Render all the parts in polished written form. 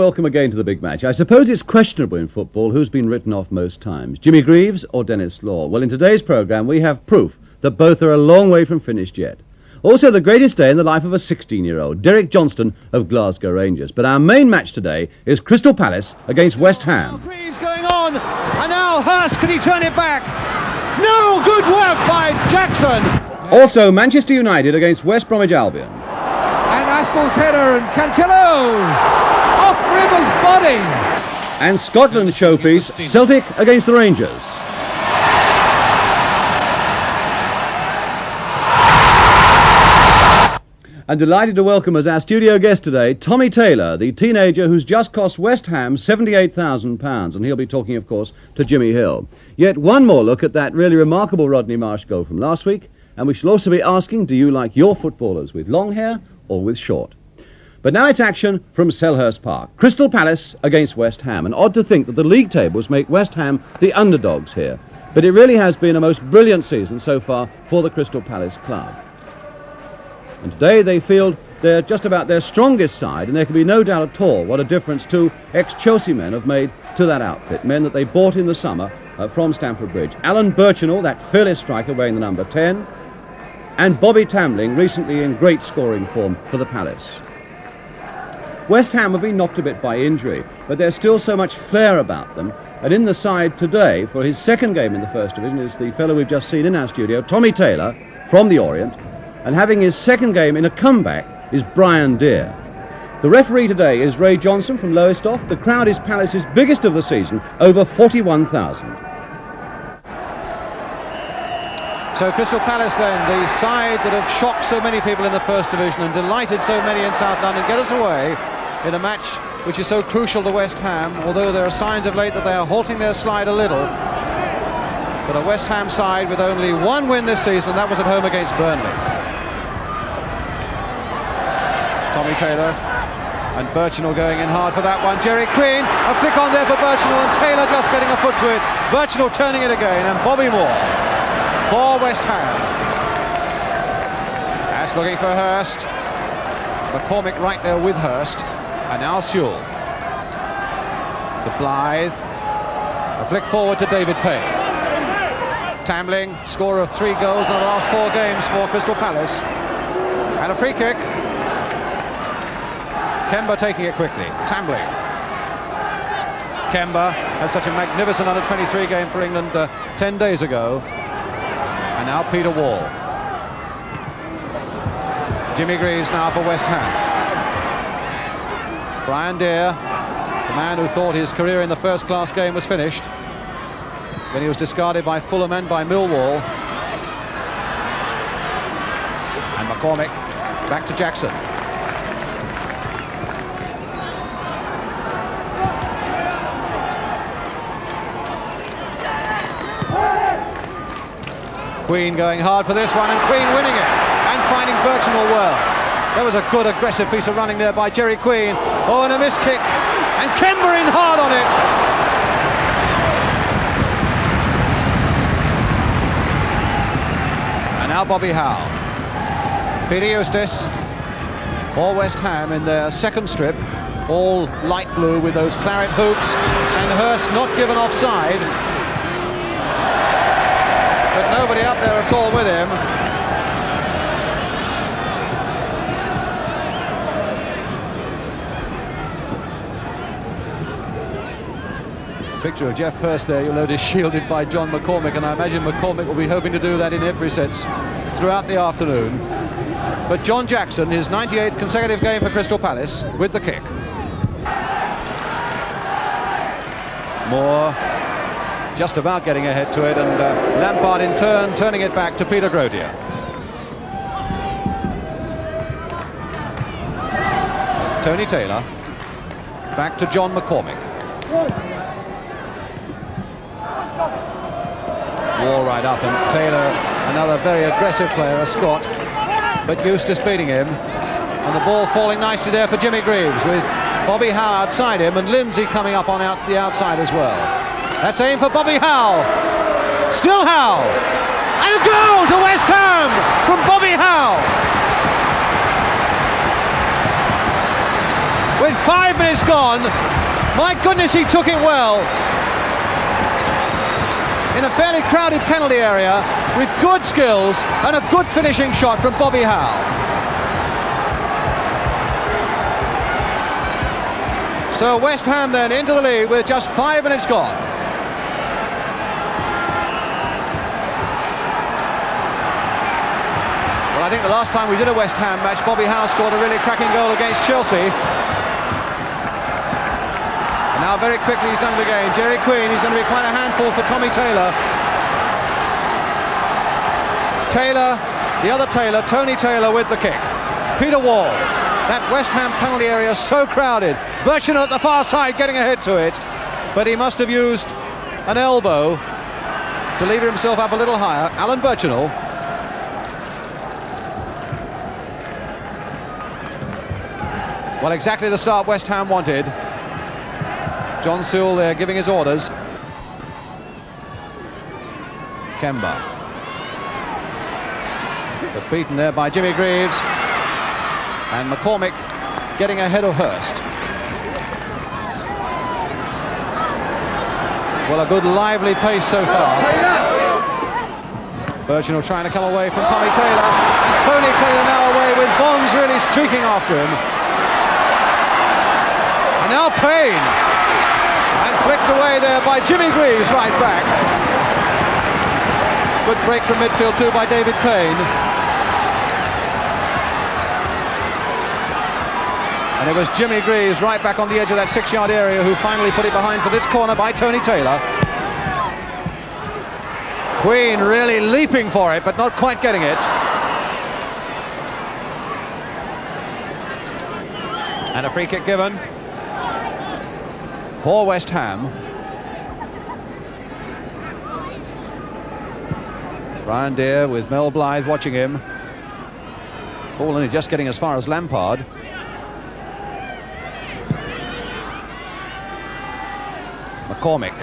welcome again to the big match. I suppose it's questionable in football who's been written off most times, Jimmy Greaves or Denis Law. Well, in today's programme, we have proof that both are a long way from finished yet. Also, the greatest day in the life of a 16-year-old, Derek Johnston of Glasgow Rangers. But our main match today is Crystal Palace against West Ham. Greaves going on, and now Hurst, can he turn it back? No, good work by Jackson. Also, Manchester United against West Bromwich Albion. And Aston's header, and Cantillo off Ribber's body. And Scotland's showpiece, Celtic against the Rangers. And delighted to welcome as our studio guest today, Tommy Taylor, the teenager who's just cost West Ham £78,000, and he'll be talking, of course, to Jimmy Hill. Yet one more look at that really remarkable Rodney Marsh goal from last week, and we shall also be asking, do you like your footballers with long hair or with short? But now it's action from Selhurst Park. Crystal Palace against West Ham, and odd to think that the league tables make West Ham the underdogs here. But it really has been a most brilliant season so far for the Crystal Palace club. And today they feel they're just about their strongest side, and there can be no doubt at all what a difference two ex-Chelsea men have made to that outfit, men that they bought in the summer from Stamford Bridge. Alan Birchinall, that fearless striker wearing the number 10, and Bobby Tambling, recently in great scoring form for the Palace. West Ham have been knocked a bit by injury, but there's still so much flair about them, and in the side today, for his second game in the First Division, is the fellow we've just seen in our studio, Tommy Taylor, from the Orient. And having his second game in a comeback is Brian Deere. The referee today is Ray Johnson from Lowestoft. The crowd is Palace's biggest of the season, over 41,000. So Crystal Palace then, the side that have shocked so many people in the First Division and delighted so many in South London, get us away in a match which is so crucial to West Ham, although there are signs of late that they are halting their slide a little. But a West Ham side with only one win this season, and that was at home against Burnley. Tommy Taylor and Birchinall going in hard for that one. Jerry Queen, a flick on there for Birchinall, and Taylor just getting a foot to it. Birchinall turning it again, and Bobby Moore for West Ham. That's looking for Hurst. McCormick right there with Hurst. And now Sewell. To Blythe. A flick forward to David Payne. Tambling, scorer of 3 goals in the last 4 games for Crystal Palace. And a free kick. Kemba taking it quickly. Tambling. Kemba has such a magnificent under-23 game for England 10 days ago. And now Peter Wall. Jimmy Greaves now for West Ham. Brian Deere, the man who thought his career in the first-class game was finished when he was discarded by Fulham and by Millwall. And McCormick back to Jackson. Queen going hard for this one, and Queen winning it and finding Birchinall well. There was a good aggressive piece of running there by Jerry Queen. Oh, and a missed kick, and Kemba in hard on it. And now Bobby Howe. Peter Eustace for West Ham in their second strip, all light blue with those claret hoops, and Hurst not given offside. But nobody up there at all with him. Picture of Geoff Hurst there, you'll notice, shielded by John McCormick, and I imagine McCormick will be hoping to do that in every sense throughout the afternoon. But John Jackson, his 98th consecutive game for Crystal Palace, with the kick. Moore just about getting ahead to it, and Lampard in turn turning it back to Peter Grodier. Tony Taylor back to John McCormick. Wall right up, and Taylor, another very aggressive player, a Scot, but Eustace beating him, and the ball falling nicely there for Jimmy Greaves, with Bobby Howe outside him and Lindsay coming up on the outside as well. That's aim for Bobby Howe. Still Howe. And a goal to West Ham from Bobby Howe. with 5 minutes gone. My goodness, he took it well. In a fairly crowded penalty area with good skills and a good finishing shot from Bobby Howe. So West Ham then into the lead with just 5 minutes gone. Well, I think the last time we did a West Ham match, Bobby Howe scored a really cracking goal against Chelsea. Now very quickly he's done it again. Jerry Queen, he's going to be quite a handful for Tommy Taylor. Taylor, the other Taylor, Tony Taylor with the kick. Peter Wall. That West Ham penalty area is so crowded. Birchinall at the far side getting ahead to it. But he must have used an elbow to lever himself up a little higher. Alan Birchinall. Well, exactly the start West Ham wanted. John Sewell there giving his orders. Kemba. But beaten there by Jimmy Greaves. And McCormick getting ahead of Hurst. Well, a good lively pace so far. Birchinall trying to come away from Tommy Taylor. And Tony Taylor now away with Bonds really streaking after him. And now Payne. And flicked away there by Jimmy Greaves, right back. Good break from midfield too by David Payne. And it was Jimmy Greaves right back on the edge of that 6-yard area who finally put it behind for this corner by Tony Taylor. Queen really leaping for it, but not quite getting it. And a free kick given for West Ham. Brian Deere with Mel Blythe watching him. Ball only just getting as far as Lampard. McCormick.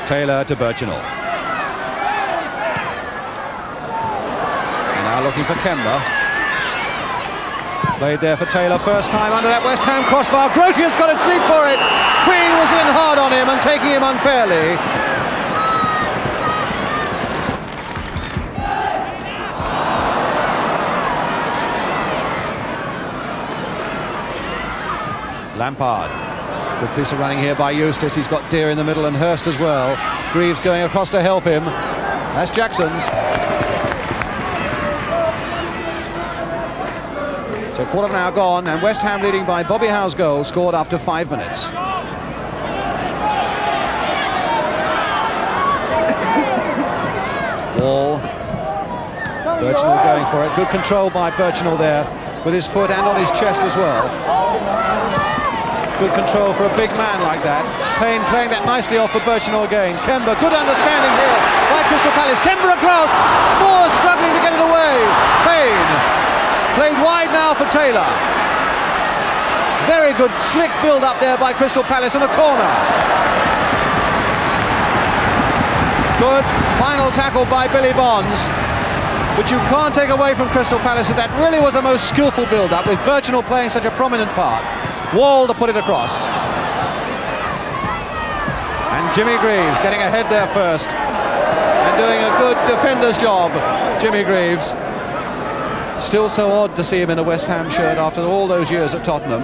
Taylor to Birchinall. Now looking for Kemba. Played there for Taylor, first time under that West Ham crossbar. Grotius got a deep for it. Queen was in hard on him and taking him unfairly. Lampard. Good piece of running here by Eustace. He's got Deere in the middle and Hurst as well. Greaves going across to help him. That's Jackson's. So quarter of an hour gone, and West Ham leading by Bobby Howe's goal, scored after 5 minutes. Wall. Birchinall going for it. Good control by Birchinall there, with his foot and on his chest as well. Good control for a big man like that. Payne playing that nicely off for Birchinall again. Kemba, good understanding here by Crystal Palace. Kemba across. Moore struggling to get it away. Payne. Played wide now for Taylor. Very good slick build up there by Crystal Palace and a corner. Good final tackle by Billy Bonds, which you can't take away from Crystal Palace. That really was a most skillful build up with Birchinall playing such a prominent part. Wall to put it across. And Jimmy Greaves getting ahead there first and doing a good defender's job. Jimmy Greaves. Still so odd to see him in a West Ham shirt after all those years at Tottenham.